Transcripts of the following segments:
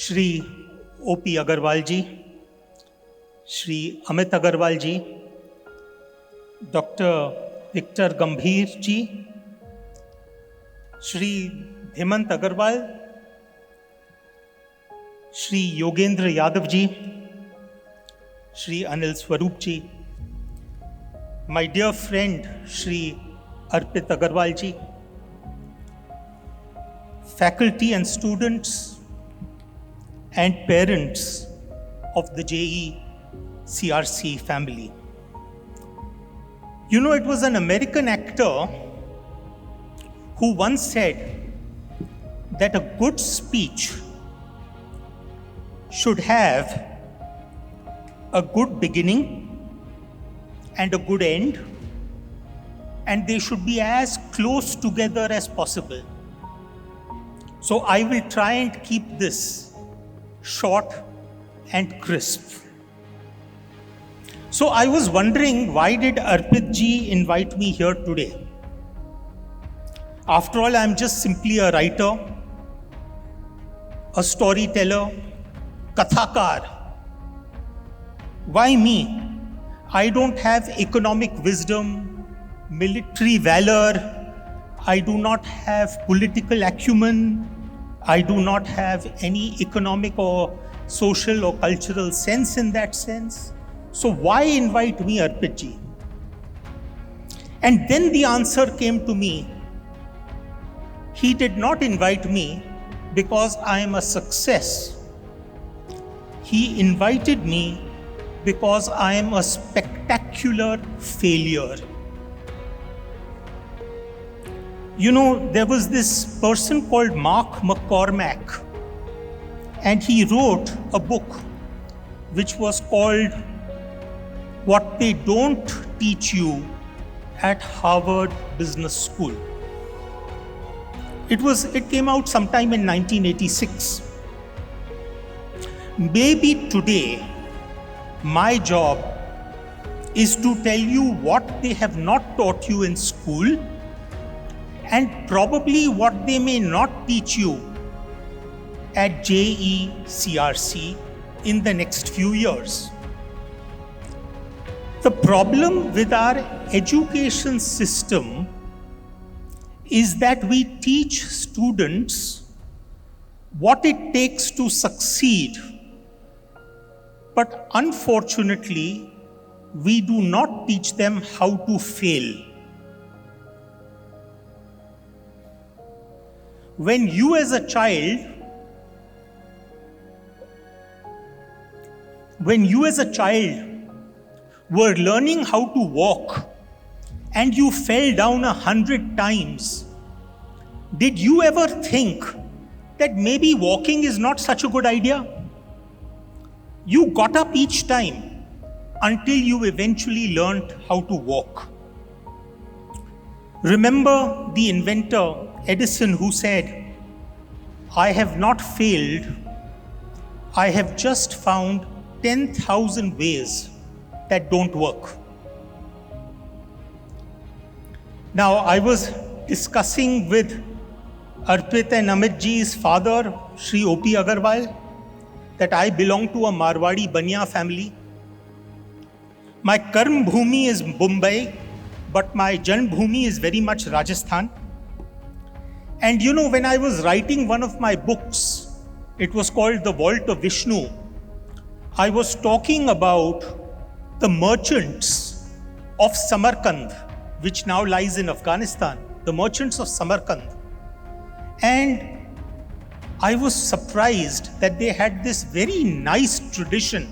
Shri O.P. Agarwal जी, श्री अमित अग्रवाल जी, doctor Victor गंभीर जी, Shri Hemant Agarwal, Shri Yogendra Yadav ji, Shri Anil Swaroop ji, my dear friend Shri Arpit Agarwal ji, faculty and students and parents of the Jecrc family. You know, it was an American actor who once said that a good speech should have a good beginning and a good end, and they should be as close together as possible. So I will try and keep this short and crisp. So I was wondering, why did Arpit ji invite me here today? After all, I'm just simply a writer, a storyteller, kathakar. Why me? I don't have economic wisdom, military valor. I do not have political acumen. I do not have any economic or social or cultural sense in that sense. So why invite me, Arpit ji? And then the answer came to me. He did not invite me because I am a success. He invited me because I am a spectacular failure. You know, there was this person called Mark McCormack, and he wrote a book which was called What They Don't Teach You at Harvard Business School. It came out sometime in 1986. Maybe today my job is to tell you what they have not taught you in school, and probably what they may not teach you at Jecrc in the next few years. The problem with our education system is that we teach students what it takes to succeed, but unfortunately, we do not teach them how to fail. When you as a child were learning how to walk and you fell down 100 times, did you ever think that maybe walking is not such a good idea? You got up each time until you eventually learned how to walk. Remember the inventor Edison, who said, "I have not failed, I have just found 10,000 ways that don't work." Now, I was discussing with Arpit and Amit ji's father, Shri O.P. Agarwal, that I belong to a Marwadi Banya family. My Karm Bhumi is Mumbai, but my Jan Bhumi is very much Rajasthan. And you know, when I was writing one of my books, it was called The Vault of Vishnu, I was talking about the merchants of Samarkand, which now lies in Afghanistan, the merchants of Samarkand. And I was surprised that they had this very nice tradition.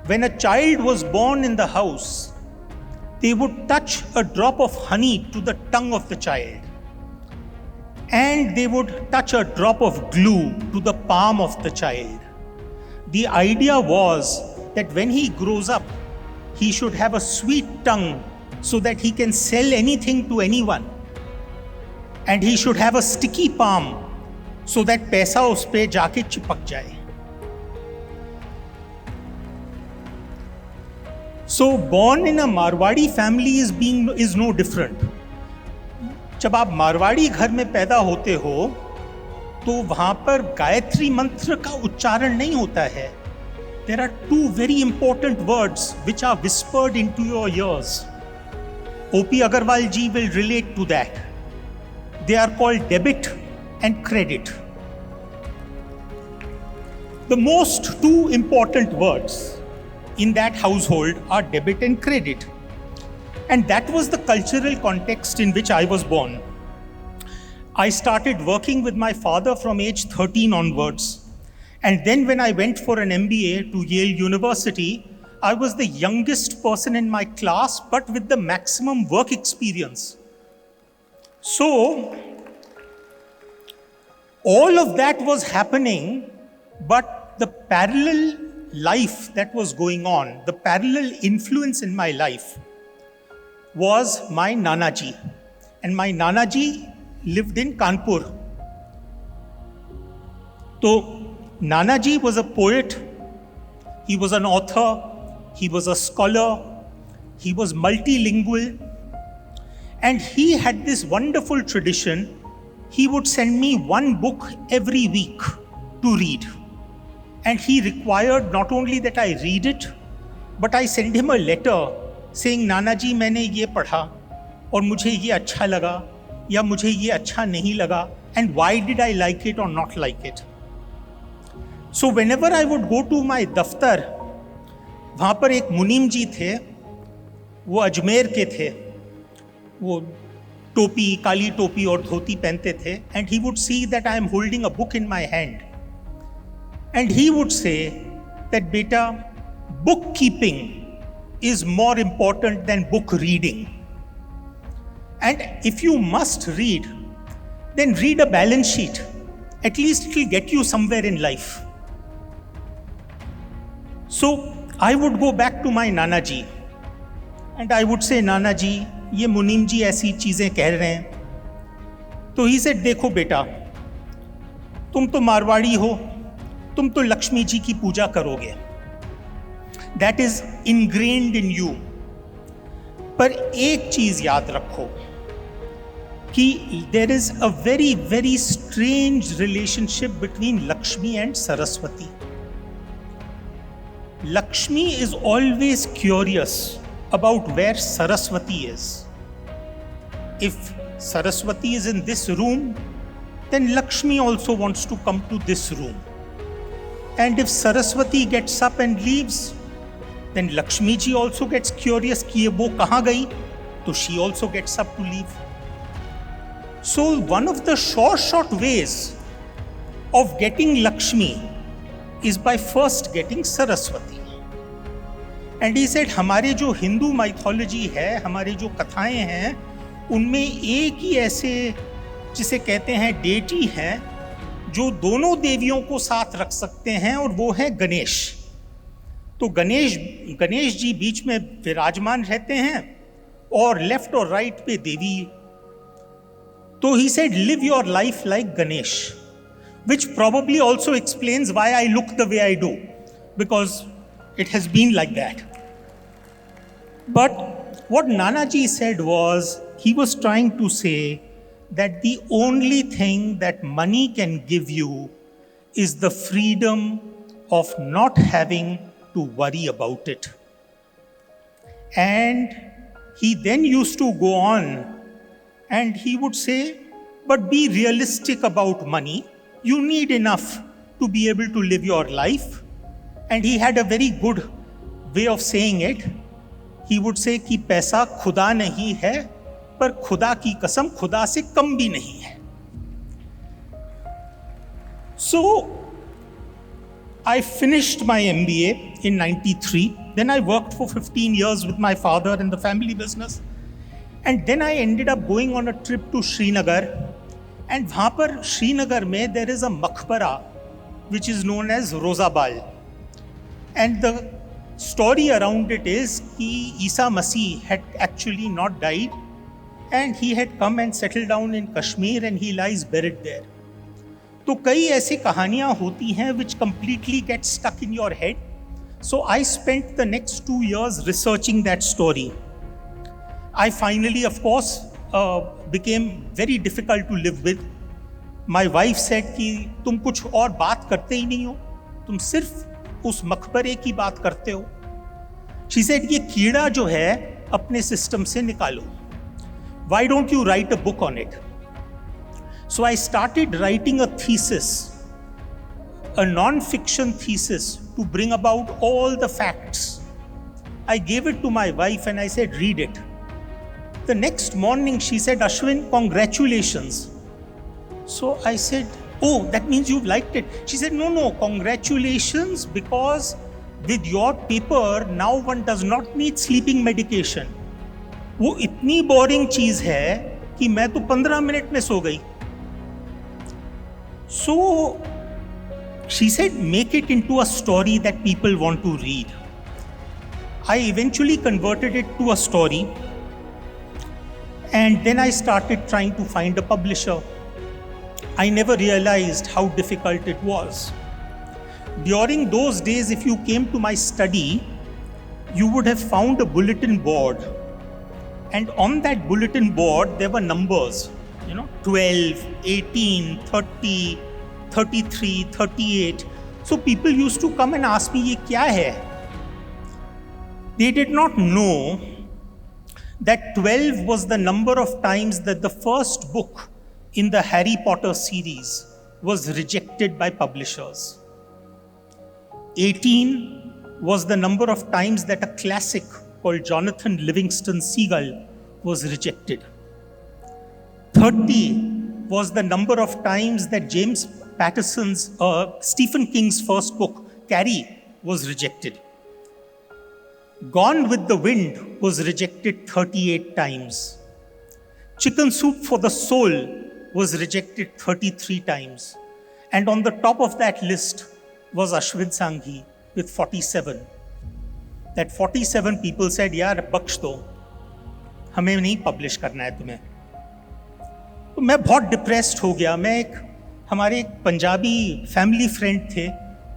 When a child was born in the house, they would touch a drop of honey to the tongue of the child, and they would touch a drop of glue to the palm of the child. The idea was that when he grows up, he should have a sweet tongue so that he can sell anything to anyone. And he should have a sticky palm so that paisa us pe jaake chipak jaye. So born in a Marwadi family is no different. जब आप मारवाड़ी घर में पैदा होते हो तो वहाँ पर गायत्री मंत्र का उच्चारण नहीं होता है. There are two very important words which are whispered into your ears. O.P. Agarwal ji will relate to that. They are called debit and credit. The most two important words in that household are debit and credit. And that was the cultural context in which I was born. I started working with my father from age 13 onwards. And then when I went for an MBA to Yale University, I was the youngest person in my class, but with the maximum work experience. So, all of that was happening, but the parallel life that was going on, the parallel influence in my life was my Nanaji. And my Nanaji lived in Kanpur. So, Nanaji was a poet, he was an author, he was a scholar, he was multilingual, and he had this wonderful tradition. He would send me one book every week to read. And he required not only that I read it, but I send him a letter saying, Nanaji, मैंने ये पढ़ा और मुझे ये अच्छा लगा या मुझे ये अच्छा नहीं लगा, and why did I like it or not like it. So whenever I would go to my दफ्तर, वहाँ पर एक मुनीम जी थे, वो अजमेर के थे, वो टोपी, काली टोपी और धोती पहनते थे, and he would see that I am holding a book in my hand. And he would say that, beta, bookkeeping is more important than book reading. And if you must read, then read a balance sheet. At least it will get you somewhere in life. So I would go back to my Nanaji and I would say, Nanaji, ये मुनीम जी ऐसी चीजें कह रहे हैं. तो he said, देखो बेटा, तुम तो मारवाड़ी हो, तुम तो लक्ष्मी जी की पूजा करोगे. That is ingrained in you. पर एक चीज याद रखो कि there is a very, very strange relationship between Lakshmi and Saraswati. Lakshmi is always curious about where Saraswati is. If Saraswati is in this room, then Lakshmi also wants to come to this room. And if Saraswati gets up and leaves, then Lakshmi ji also gets curious कि ये वो कहाँ गई, तो she also gets up to leave. So one of the short ways of getting Lakshmi is by first getting Saraswati. And he said, हमारे जो Hindu mythology है, हमारे जो कथाएं हैं, उनमें एक ही ऐसे जिसे कहते हैं डेटी हैं जो दोनों देवियों को साथ रख सकते हैं, और वो है गणेश. तो गणेश जी बीच में विराजमान रहते हैं और लेफ्ट और राइट पे देवी. तो he said, live your life like Ganesh, which probably also explains why I look the way I do, because it has been like that. But what Nanaji said was, he was trying to say that the only thing that money can give you is the freedom of not having to worry about it. And he then used to go on and he would say, but be realistic about money. You need enough to be able to live your life. And he had a very good way of saying it. He would say कि पैसा खुदा नहीं है, पर खुदा की कसम खुदा से कम भी नहीं है. So I finished my MBA in 93. Then I worked for 15 years with my father in the family business. And then I ended up going on a trip to Srinagar. And वहाँ पर श्रीनगर में there is a मकबरा which is known as Rozabal. And the story around it is कि Isa Masih had actually not died and he had come and settled down in Kashmir and he lies buried there. तो कई ऐसी कहानियाँ होती हैं which completely get stuck in your head. So I spent the next 2 years researching that story. I finally, of course, became very difficult to live with. My wife said कि तुम कुछ और बात करते ही नहीं हो, तुम सिर्फ उस मकबरे की बात करते हो. She said ये कीड़ा जो है अपने सिस्टम से निकालो. Why don't you write a book on it? So I started writing a thesis, a non-fiction thesis to bring about all the facts. I gave it to my wife and I said, read it. The next morning she said, Ashwin, congratulations. So I said, oh, that means you've liked it. She said, no, congratulations, because with your paper, now one does not need sleeping medication. वो इतनी boring चीज है कि मैं तो 15 minute में सो गई. So she said, make it into a story that people want to read. I eventually converted it to a story, and then I started trying to find a publisher. I never realized how difficult it was. During those days, if you came to my study, you would have found a bulletin board. And on that bulletin board, there were numbers, 12, 18, 30, 33, 38. So people used to come and ask me, ye kya hai? They did not know that 12 was the number of times that the first book in the Harry Potter series was rejected by publishers. 18 was the number of times that a classic called Jonathan Livingston Seagull was rejected. 30 was the number of times that James Patterson's, Stephen King's first book, Carrie, was rejected. Gone with the Wind was rejected 38 times. Chicken Soup for the Soul was rejected 33 times. And on the top of that list was Ashwin Sanghi with 47. That 47 people said, यार बख्श दो, हमें नहीं publish करना है तुम्हें. तो मैं बहुत डिप्रेस्ड हो गया. हमारे एक पंजाबी फैमिली फ्रेंड थे,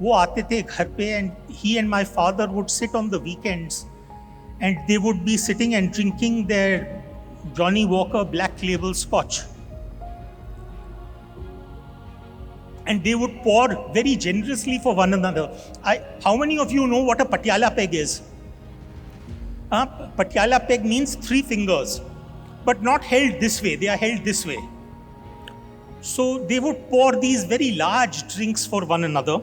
वो आते थे घर पे, and he and my father would sit on the weekends and they would be sitting and drinking their Johnnie Walker Black Label scotch. And they would pour very generously for one another. How many of you know what a Patiala peg is? Patiala peg means 3 fingers, but not held this way. They are held this way. So they would pour these very large drinks for one another.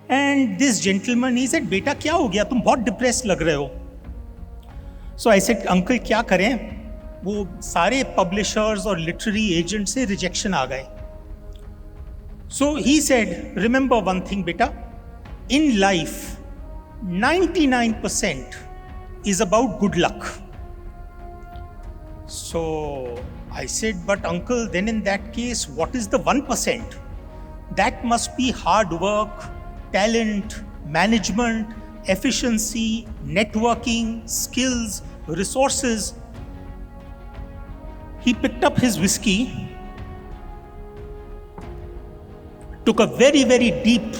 And this gentleman, he said, "Beta, क्या हो गया? तुम बहुत depressed लग रहे हो." So I said, "Uncle, क्या करें? वो सारे publishers और literary agents से rejection आ गए." So he said, remember one thing, beta, in life, 99% is about good luck. So I said, but uncle, then in that case, what is the 1%? That must be hard work, talent, management, efficiency, networking, skills, resources. He picked up his whiskey, took a very, very deep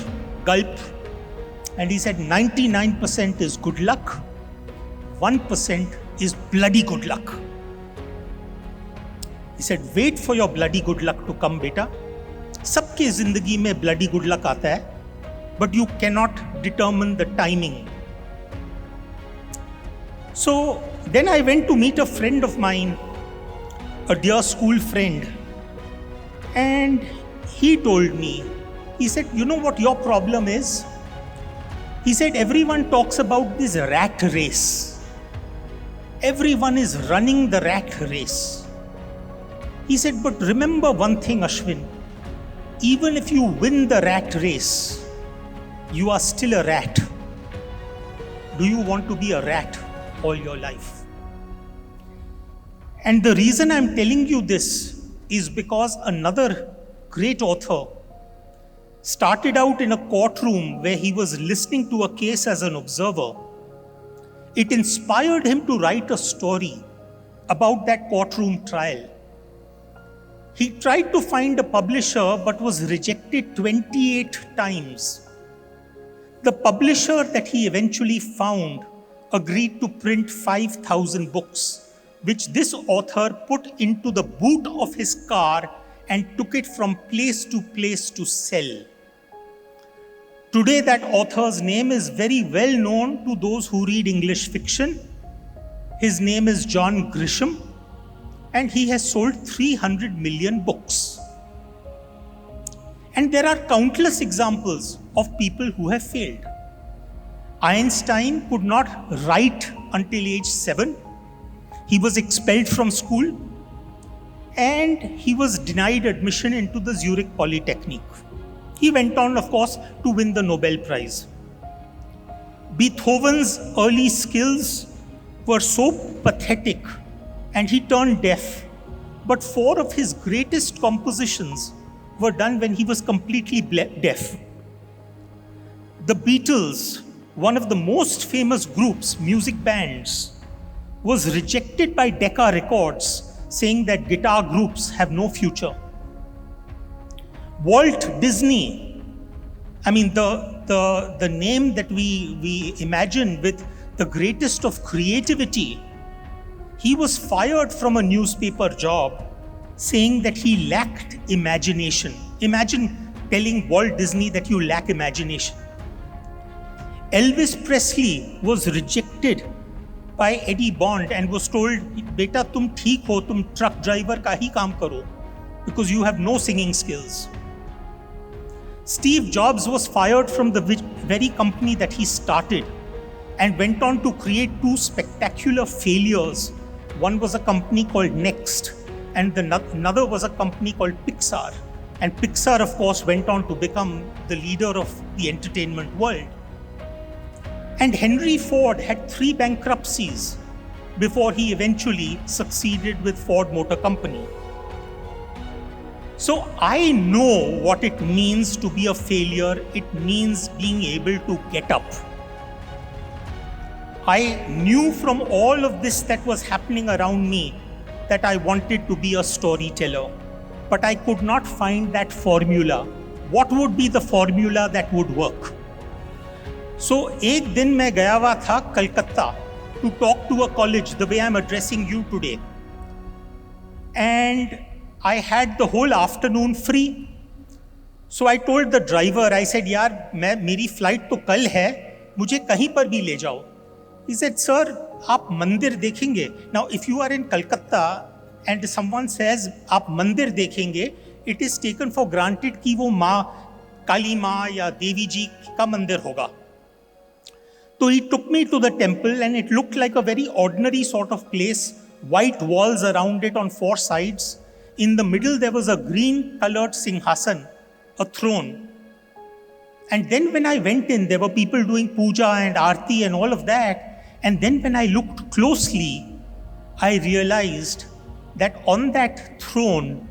gulp, and he said, 99% is good luck, 1% is bloody good luck. He said, wait for your bloody good luck to come, beta. सबके जिंदगी में bloody good luck आता है, but you cannot determine the timing. So then I went to meet a friend of mine, a dear school friend, and he told me, he said, you know what your problem is? He said, everyone talks about this rat race. Everyone is running the rat race. He said, but remember one thing, Ashwin, even if you win the rat race, you are still a rat. Do you want to be a rat all your life? And the reason I'm telling you this is because another great author started out in a courtroom where he was listening to a case as an observer. It inspired him to write a story about that courtroom trial. He tried to find a publisher but was rejected 28 times. The publisher that he eventually found agreed to print 5,000 books, which this author put into the boot of his car and took it from place to place to sell. Today, that author's name is very well known to those who read English fiction. His name is John Grisham, and he has sold 300 million books. And there are countless examples of people who have failed. Einstein could not write until age 7. He was expelled from school, and he was denied admission into the Zurich Polytechnic. He went on, of course, to win the Nobel Prize. Beethoven's early skills were so pathetic, and he turned deaf. But 4 of his greatest compositions were done when he was completely deaf. The Beatles, one of the most famous groups, music bands, was rejected by Decca Records, saying that guitar groups have no future. Walt Disney, the name that we imagine with the greatest of creativity, he was fired from a newspaper job, saying that he lacked imagination. Imagine telling Walt Disney that you lack imagination. Elvis Presley was rejected by Eddie Bond and was told, "Beta, tum theek ho, tum truck driver ka hi kaam karo, because you have no singing skills." Steve Jobs was fired from the very company that he started and went on to create 2 spectacular failures. One was a company called Next, and another was a company called Pixar. And Pixar, of course, went on to become the leader of the entertainment world. And Henry Ford had 3 bankruptcies before he eventually succeeded with Ford Motor Company. So I know what it means to be a failure. It means being able to get up. I knew from all of this that was happening around me that I wanted to be a storyteller, but I could not find that formula. What would be the formula that would work? So एक दिन मैं गया हुआ था Calcutta to talk to a college the way I'm addressing you today. And I had the whole afternoon free. So I told the driver, I said, यार मेरी flight तो कल है, मुझे कहीं पर भी ले जाओ. He said, sir, आप मंदिर देखेंगे? Now, if you are in Calcutta and someone says, आप मंदिर देखेंगे, it is taken for granted कि वो माँ, काली माँ या देवी जी का मंदिर होगा. So he took me to the temple, and it looked like a very ordinary sort of place, white walls around it on 4 sides. In the middle, there was a green-colored singhasan, a throne. And then when I went in, there were people doing puja and aarti and all of that. And then when I looked closely, I realized that on that throne,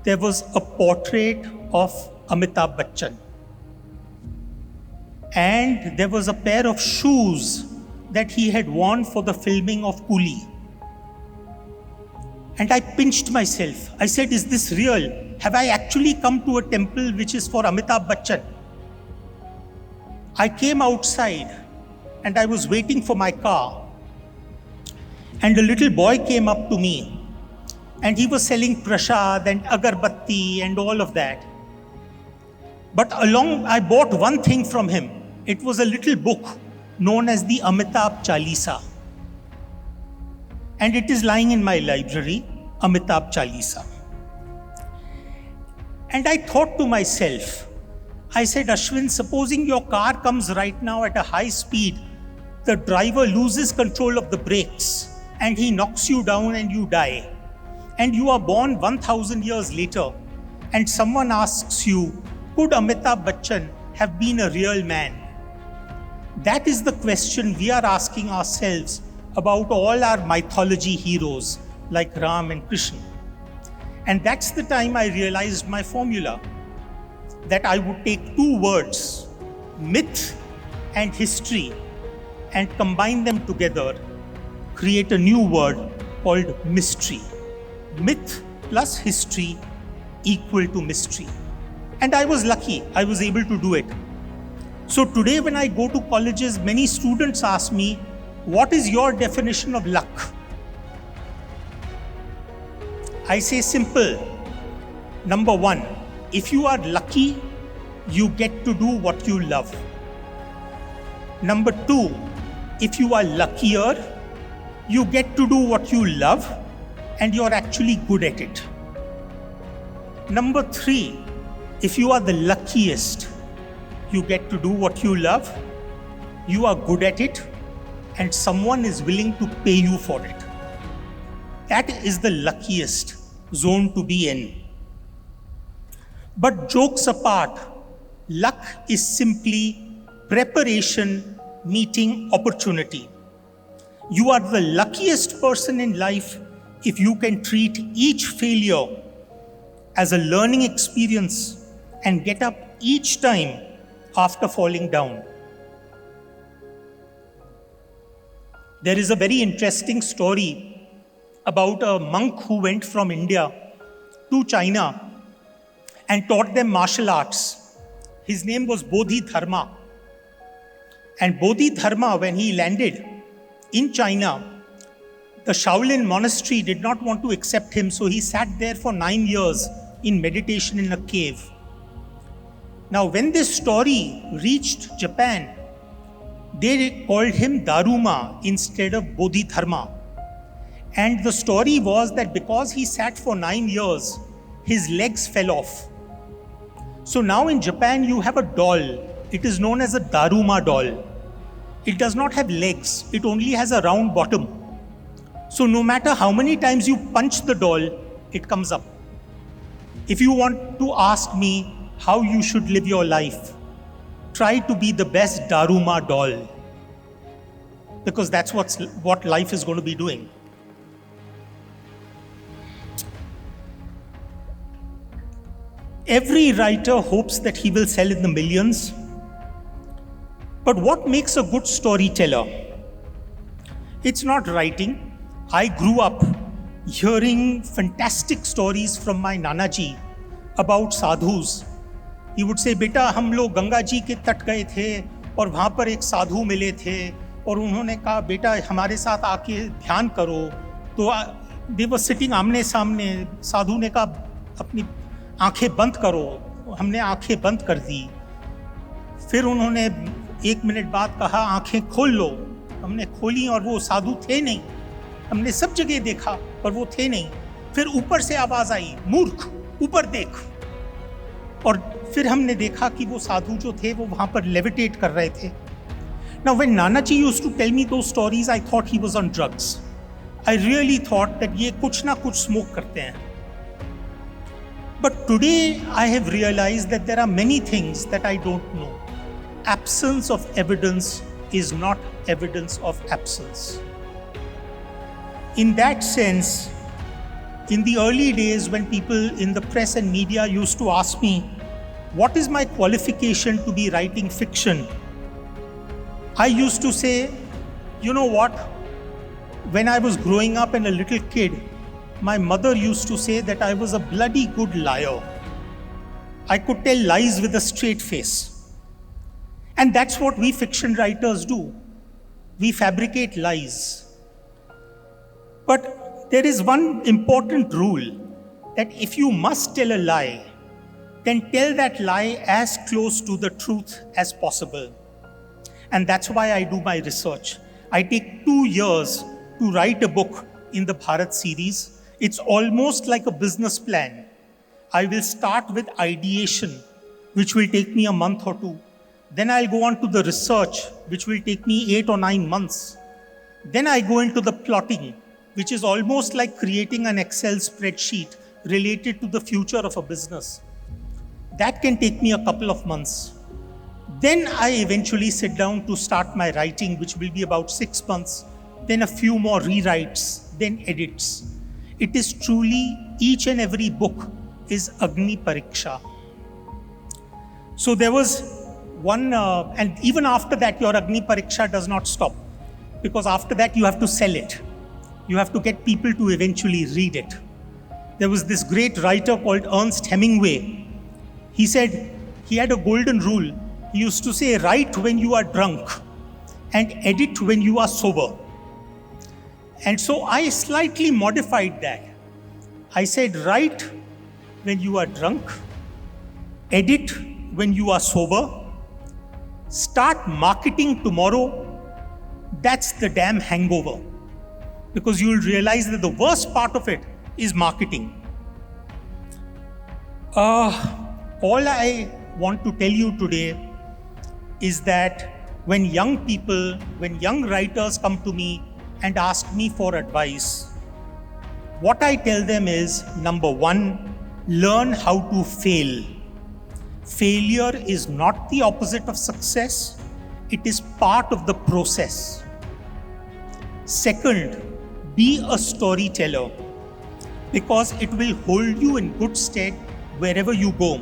there was a portrait of Amitabh Bachchan. And there was a pair of shoes that he had worn for the filming of Coolie. And I pinched myself. I said, is this real? Have I actually come to a temple which is for Amitabh Bachchan? I came outside and I was waiting for my car. And a little boy came up to me, and he was selling prasad and agarbatti and all of that. But I bought one thing from him. It was a little book known as the Amitabh Chalisa. And it is lying in my library, Amitabh Chalisa. And I thought to myself, I said, Ashwin, supposing your car comes right now at a high speed, the driver loses control of the brakes and he knocks you down and you die. And you are born 1,000 years later, and someone asks you, could Amitabh Bachchan have been a real man? That is the question we are asking ourselves about all our mythology heroes like Ram and Krishna. And that's the time I realized my formula, that I would take 2 words, myth and history, and combine them together, create a new word called mystery. Myth plus history equal to mystery. And I was lucky, I was able to do it. So today when I go to colleges, many students ask me, what is your definition of luck? I say simple. Number one, if you are lucky, you get to do what you love. Number two, if you are luckier, you get to do what you love and you're actually good at it. Number three, if you are the luckiest, you get to do what you love, you are good at it, and someone is willing to pay you for it. That is the luckiest zone to be in. But jokes apart, luck is simply preparation meeting opportunity. You are the luckiest person in life if you can treat each failure as a learning experience and get up each time after falling down. There is a very interesting story about a monk who went from India to China and taught them martial arts. His name was Bodhidharma. And Bodhidharma, when he landed in China, the Shaolin monastery did not want to accept him, so he sat there for 9 years in meditation in a cave. Now, when this story reached Japan, they called him Daruma instead of Bodhidharma. And the story was that because he sat for 9 years, his legs fell off. So now in Japan, you have a doll. It is known as a Daruma doll. It does not have legs. It only has a round bottom. So no matter how many times you punch the doll, it comes up. If you want to ask me how you should live your life, try to be the best Daruma doll. Because that's what life is going to be doing. Every writer hopes that he will sell in the millions. But what makes a good storyteller? It's not writing. I grew up hearing fantastic stories from my Nanaji about sadhus. He would say, बेटा हम लोग गंगा जी के तट गए थे और वहाँ पर एक साधु मिले थे और उन्होंने कहा बेटा हमारे साथ आके ध्यान करो. तो they were sitting आमने सामने. साधु ने कहा अपनी आंखें बंद करो. हमने आंखें बंद कर दी. फिर उन्होंने 1 मिनट बाद कहा आंखें खोल लो. हमने खोली और वो साधु थे नहीं. हमने सब जगह देखा पर वो थे नहीं. फिर ऊपर से आवाज आई, मूर्ख ऊपर देख. और फिर हमने देखा कि वो साधु जो थे वो वहां पर लेविटेट कर रहे थे. Now when Nanaji used to tell me those stories, I thought he was on drugs. I really thought that ये कुछ ना कुछ smoke करते हैं. But today I have realized that there are many things that I don't know. Absence of evidence is not evidence of absence. In that sense, in the early days when people in the press and media used to ask me, what is my qualification to be writing fiction? I used to say, you know what? When I was growing up and a little kid, my mother used to say that I was a bloody good liar. I could tell lies with a straight face. And that's what we fiction writers do. We fabricate lies. But there is one important rule, that if you must tell a lie, then tell that lie as close to the truth as possible. And that's why I do my research. I take 2 years to write a book in the Bharat series. It's almost like a business plan. I will start with ideation, which will take me a month or 2. Then I'll go on to the research, which will take me 8 or 9 months. Then I go into the plotting, which is almost like creating an Excel spreadsheet related to the future of a business. That can take me a couple of months. Then I eventually sit down to start my writing, which will be about 6 months. Then a few more rewrites, then edits. It is truly, each and every book is Agni Pariksha. So there was one, and even after that, your Agni Pariksha does not stop. Because after that, you have to sell it. You have to get people to eventually read it. There was this great writer called Ernest Hemingway. He said, he had a golden rule. He used to say, write when you are drunk and edit when you are sober. And so I slightly modified that. I said, write when you are drunk, edit when you are sober, start marketing tomorrow, that's the damn hangover. Because you'll realize that the worst part of it is marketing. All I want to tell you today is that when young writers come to me and ask me for advice, what I tell them is, number one, learn how to fail. Failure is not the opposite of success, it is part of the process. Second, be a storyteller, because it will hold you in good stead wherever you go.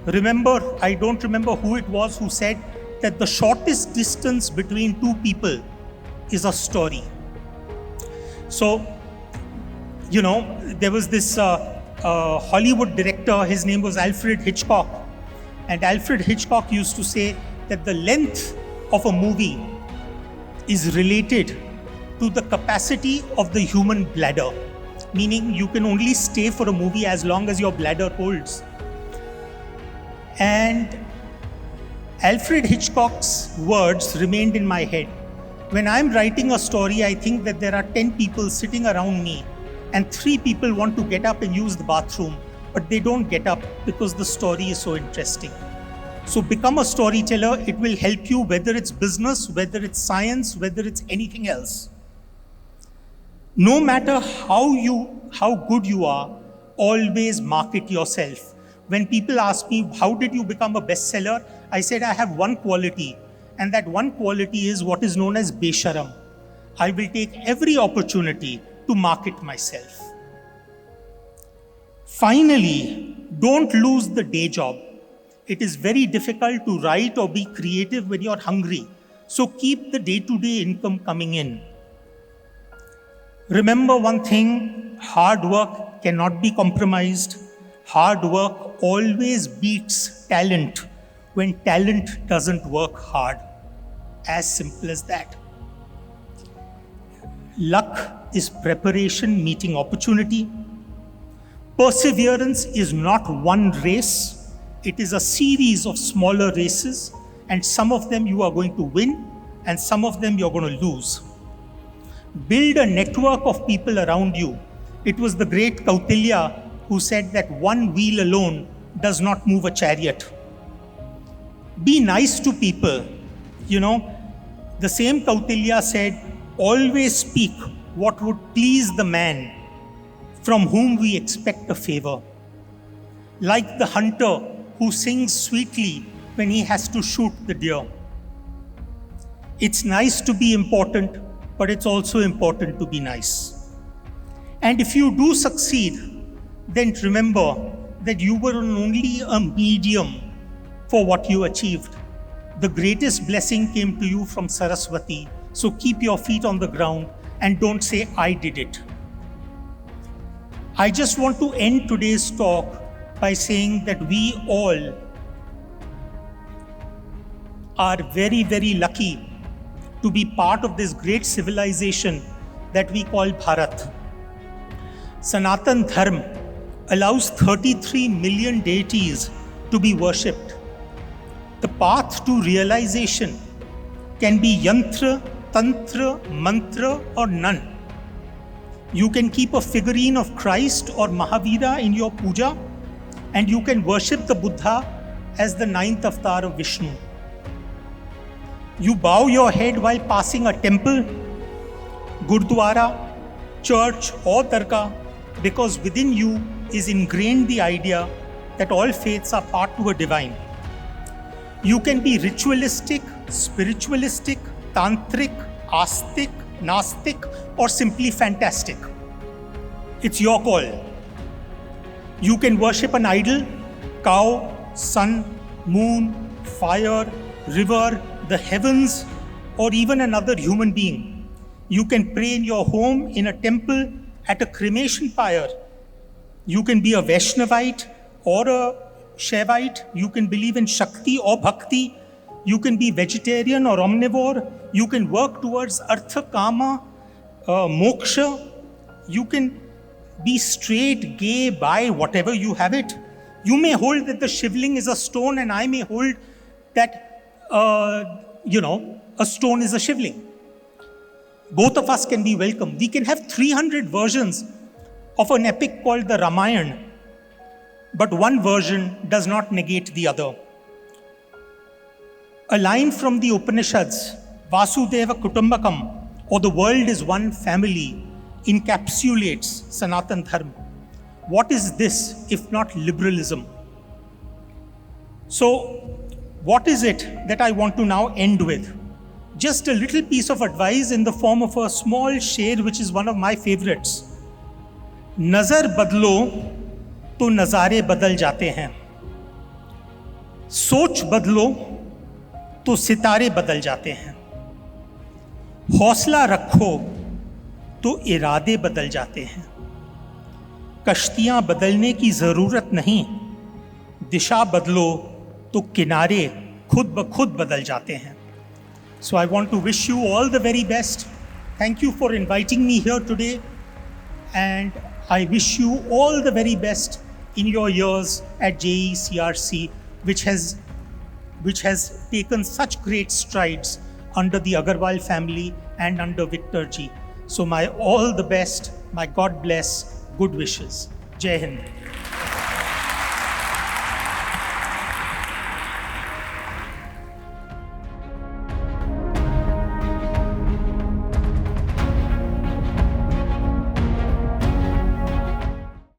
Remember, I don't remember who it was who said that the shortest distance between two people is a story. So, there was this Hollywood director, his name was Alfred Hitchcock. And Alfred Hitchcock used to say that the length of a movie is related to the capacity of the human bladder. Meaning you can only stay for a movie as long as your bladder holds. And Alfred Hitchcock's words remained in my head. When I'm writing a story, I think that there are 10 people sitting around me and 3 people want to get up and use the bathroom, but they don't get up because the story is so interesting. So become a storyteller. It will help you, whether it's business, whether it's science, whether it's anything else. No matter how good you are, always market yourself. When people ask me, how did you become a bestseller? I said, I have one quality, and that one quality is what is known as besharam. I will take every opportunity to market myself. Finally, don't lose the day job. It is very difficult to write or be creative when you're hungry. So keep the day-to-day income coming in. Remember one thing, hard work cannot be compromised. Hard work always beats talent when talent doesn't work hard. As simple as that. Luck is preparation meeting opportunity. Perseverance is not one race. It is a series of smaller races, and some of them you are going to win and some of them you're going to lose. Build a network of people around you. It was the great Kautilya who said that one wheel alone does not move a chariot. Be nice to people. The same Kautilya said, always speak what would please the man from whom we expect a favor. Like the hunter who sings sweetly when he has to shoot the deer. It's nice to be important, but it's also important to be nice. And if you do succeed, then remember that you were only a medium for what you achieved. The greatest blessing came to you from Saraswati, so keep your feet on the ground and don't say, I did it. I just want to end today's talk by saying that we all are very, very lucky to be part of this great civilization that we call Bharat. Sanatan Dharma allows 33 million deities to be worshipped. The path to realization can be yantra, tantra, mantra, or none. You can keep a figurine of Christ or Mahavira in your puja, and you can worship the Buddha as the 9th avatar of Vishnu. You bow your head while passing a temple, gurdwara, church, or dargah, because within you is ingrained the idea that all faiths are part to a divine. You can be ritualistic, spiritualistic, tantric, astic, nastic, or simply fantastic. It's your call. You can worship an idol, cow, sun, moon, fire, river, the heavens, or even another human being. You can pray in your home, in a temple, at a cremation pyre. You can be a Vaishnavite or a Shaivite. You can believe in Shakti or Bhakti. You can be vegetarian or omnivore. You can work towards Artha, Kama, Moksha. You can be straight, gay, bi, whatever you have it. You may hold that the shivling is a stone, and I may hold that, a stone is a shivling. Both of us can be welcome. We can have 300 versions of an epic called the Ramayana, but one version does not negate the other. A line from the Upanishads, Vasudeva Kutumbakam, or the world is one family, encapsulates Sanatan Dharma. What is this if not liberalism? So, what is it that I want to now end with? Just a little piece of advice in the form of a small sher, which is one of my favorites. Nazar badlo to nazare badal jate hain. Soch badlo तो सितारे बदल जाते हैं. हौसला रखो तो इरादे बदल जाते हैं. कश्तियां बदलने की जरूरत नहीं, दिशा बदलो तो किनारे खुद ब खुद बदल जाते हैं. So I want to wish you all the very best. Thank you for inviting me here today, and I wish you all the very best in your years at Jecrc, which has taken such great strides under the Agarwal family and under Victor ji. So my all the best, my God bless, good wishes. Jai Hind.